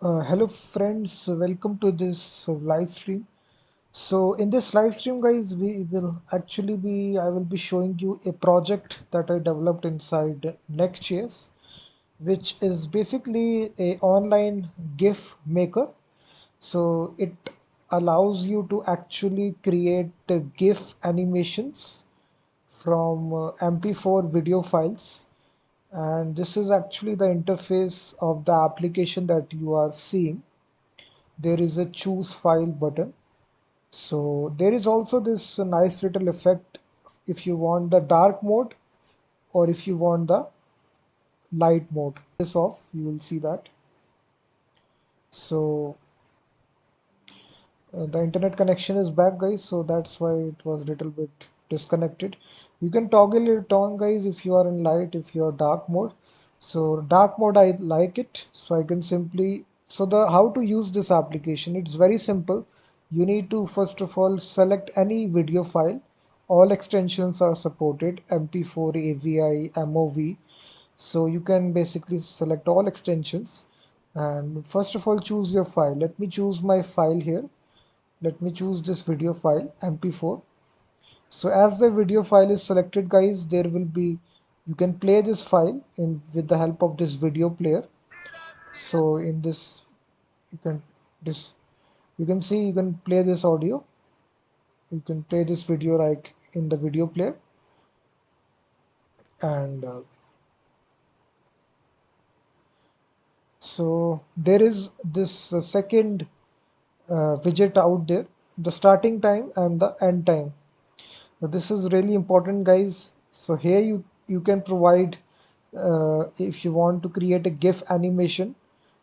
Hello friends, welcome to this live stream. So in this live stream guys, I will be showing you a project that I developed inside Next.js, which is basically a online GIF maker. So it allows you to actually create GIF animations from MP4 video files, and this is actually the interface of the application that you are seeing. There is a choose file button. So there is also this nice little effect if you want the dark mode or if you want the light mode. This off, you will see that. So the internet connection is back guys, so that's why it was a little bit disconnected. You can toggle it on guys if you are in light, if you are dark mode. So dark mode I like it, so I can simply, so the how to use this application, it's very simple. You need to first of all select any video file. All extensions are supported: mp4, avi, mov. So you can basically select all extensions, and first of all choose your file. Let me choose my file here. Let me choose this video file mp4. So as the video file is selected guys, there will be, you can play this file in with the help of this video player. So in this, you can this you can see, you can play this audio, you can play this video like in the video player. And so there is this second widget out there, the starting time and the end time. Now, this is really important guys. So here you can provide, if you want to create a GIF animation,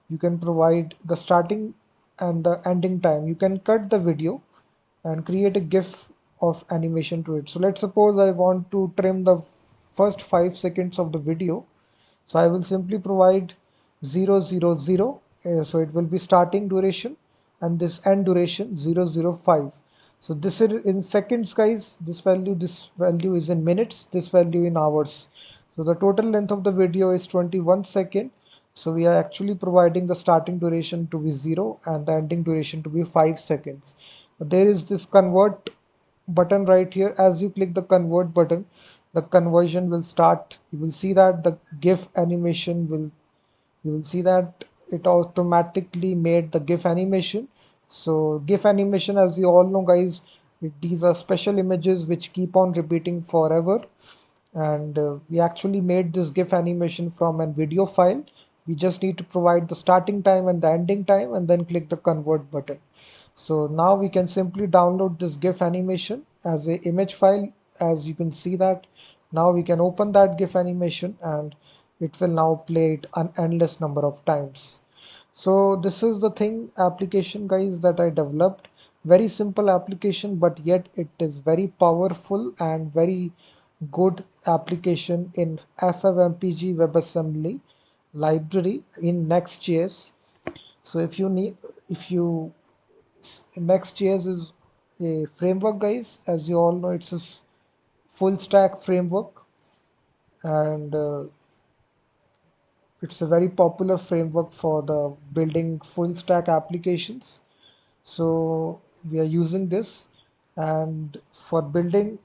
you can provide the starting and the ending time. You can cut the video and create a GIF of animation to it. So let's suppose I want to trim the first 5 seconds of the video. So I will simply provide 000. So it will be starting duration, and this end duration 005. So this is in seconds guys. This value is in minutes, this value in hours. So the total length of the video is 21 second. So we are actually providing the starting duration to be 0 and the ending duration to be 5 seconds. There is this convert button right here. As you click the convert button, the conversion will start. You will see that the GIF animation will, you will see that it automatically made the GIF animation. So GIF animation, as you all know guys, these are special images which keep on repeating forever. And we actually made this GIF animation from a video file. We just need to provide the starting time and the ending time and then click the convert button. So now we can simply download this GIF animation as a image file. As you can see that now we can open that GIF animation and it will now play it an endless number of times. So this is the thing application guys that I developed. Very simple application, but yet it is very powerful and very good application in FFMPEG WebAssembly library in Next.js. So if you Next.js is a framework guys, as you all know, it's a full stack framework, and it's a very popular framework for the building full stack applications. So we are using this, and for building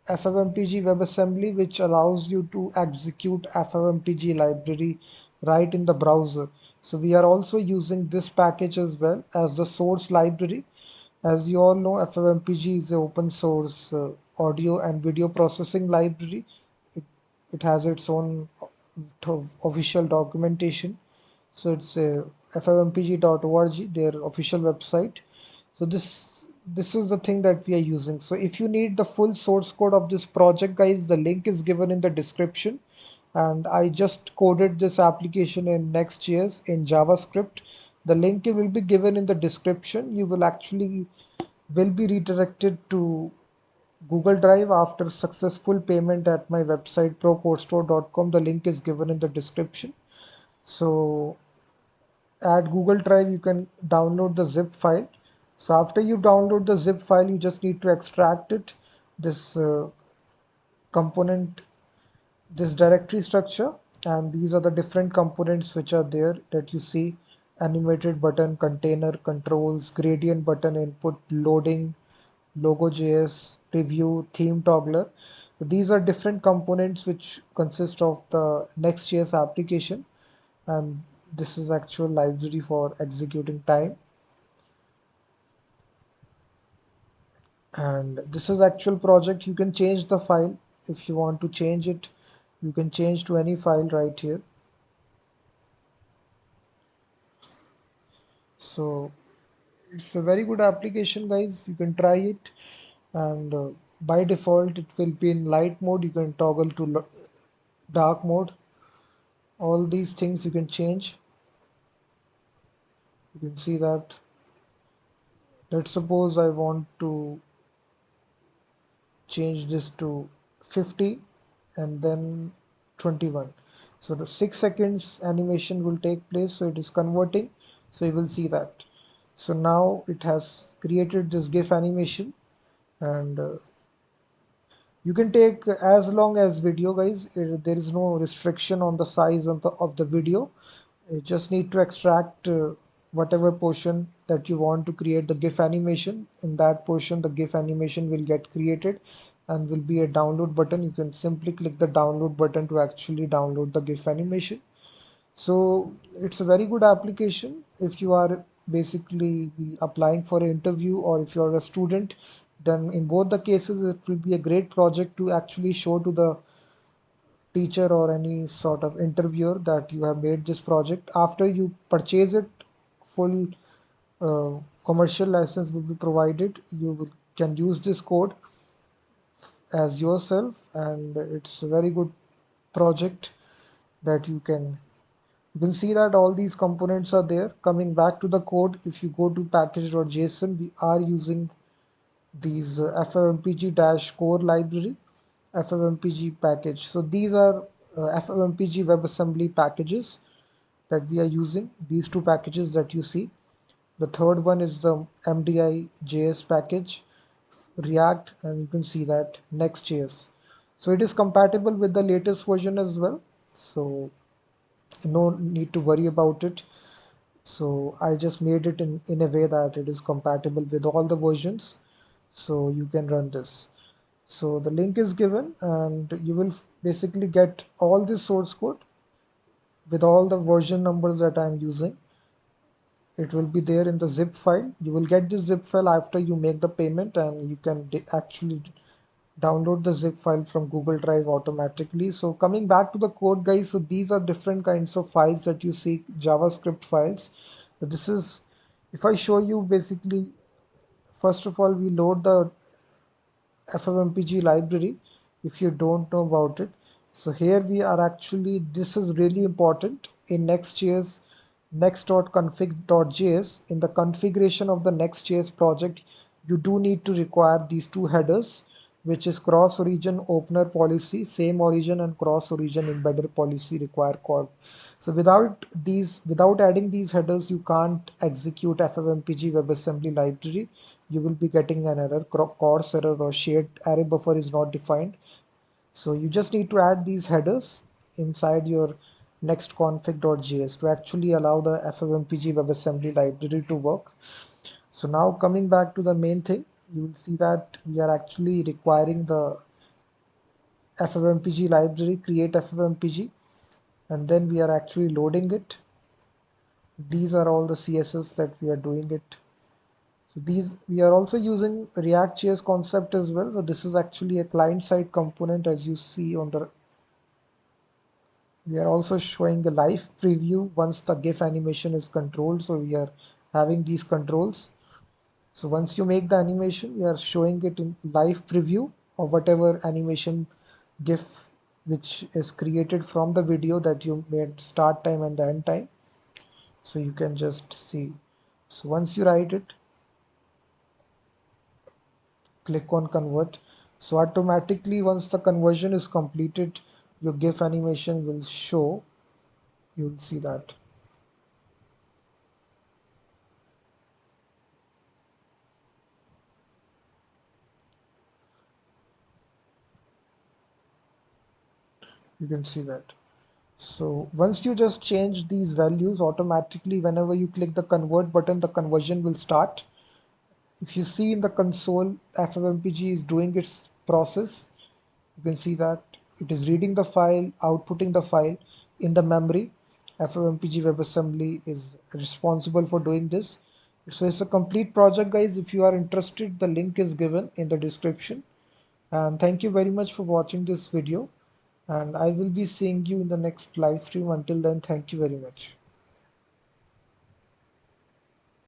FFmpeg WebAssembly, which allows you to execute FFmpeg library right in the browser. So we are also using this package as well as the source library. As you all know, FFmpeg is an open source audio and video processing library. It, it has its own official documentation. So it's ffmpeg.org, their official website. So this is the thing that we are using. So if you need the full source code of this project guys, the link is given in the description, and I just coded this application in Next.js in JavaScript. The link will be given in the description. You will actually will be redirected to Google Drive after successful payment at my website procodestore.com. The link is given in the description. So at Google Drive, you can download the zip file. So after you download the zip file, you just need to extract it, this component, this directory structure, and these are the different components which are there that you see. animated button, container controls, gradient button input, loading, logo.js, preview, theme toggler. These are different components which consist of the Next.js application, and this is actual library for executing time. And this is actual project. You can change the file if you want to change it. You can change to any file right here. So it's a very good application, guys. You can try it, and by default it will be in light mode. You can toggle to dark mode. All these things you can change. You can see that. Let's suppose I want to change this to 50 and then 21. So the 6 seconds animation will take place. So it is converting. So you will see that. So now it has created this GIF animation, and you can take as long as video, guys. There is no restriction on the size of the video. You just need to extract whatever portion that you want to create the GIF animation. In that portion, the GIF animation will get created and will be a download button. You can simply click the download button to actually download the GIF animation. So it's a very good application if you are basically applying for an interview, or if you're a student, then in both the cases it will be a great project to actually show to the teacher or any sort of interviewer that you have made this project. After you purchase it, full commercial license will be provided. You can use this code as yourself, and it's a very good project that you can see that all these components are there. Coming back to the code, if you go to package.json, we are using these FFmpeg-core library, FFmpeg package. So these are FFmpeg WebAssembly packages that we are using, these two packages that you see. The third one is the MDI.js package, React, and you can see that Next.js. So it is compatible with the latest version as well. So no need to worry about it. So I just made it in a way that it is compatible with all the versions. So you can run this. So the link is given, and you will basically get all this source code with all the version numbers that I'm using. It will be there in the zip file. You will get this zip file after you make the payment, and you can actually download the zip file from Google Drive automatically. So coming back to the code, guys, so these are different kinds of files that you see, JavaScript files. So this is, if I show you, basically, first of all, we load the FFmpeg library if you don't know about it. So here we are actually, this is really important in Next.js, next.config.js. In the configuration of the Next.js project, you do need to require these two headers, which is cross origin opener policy, same origin, and cross origin embedder policy require corp. So without adding these headers, you can't execute FFmpeg WebAssembly library. You will be getting an error, course error, or shared array buffer is not defined. So you just need to add these headers inside your next.config.js to actually allow the FFmpeg WebAssembly library to work. So now coming back to the main thing, you will see that we are actually requiring the FFmpeg library, create FFmpeg, and then we are actually loading it. These are all the CSS that we are doing it. So these, we are also using React.js concept as well. So this is actually a client-side component, as you see on the. We are also showing a live preview once the GIF animation is controlled. So we are having these controls. So once you make the animation, we are showing it in live preview of whatever animation GIF which is created from the video that you made, start time and the end time. So you can just see. So once you write it, click on convert. So automatically, once the conversion is completed, your GIF animation will show. You will see that. You can see that. So once you just change these values, automatically whenever you click the convert button, the conversion will start. If you see in the console, FFmpeg is doing its process. You can see that it is reading the file, outputting the file in the memory. FFmpeg WebAssembly is responsible for doing this. So it's a complete project, guys. If you are interested, the link is given in the description. And thank you very much for watching this video. And I will be seeing you in the next live stream. Until then, thank you very much.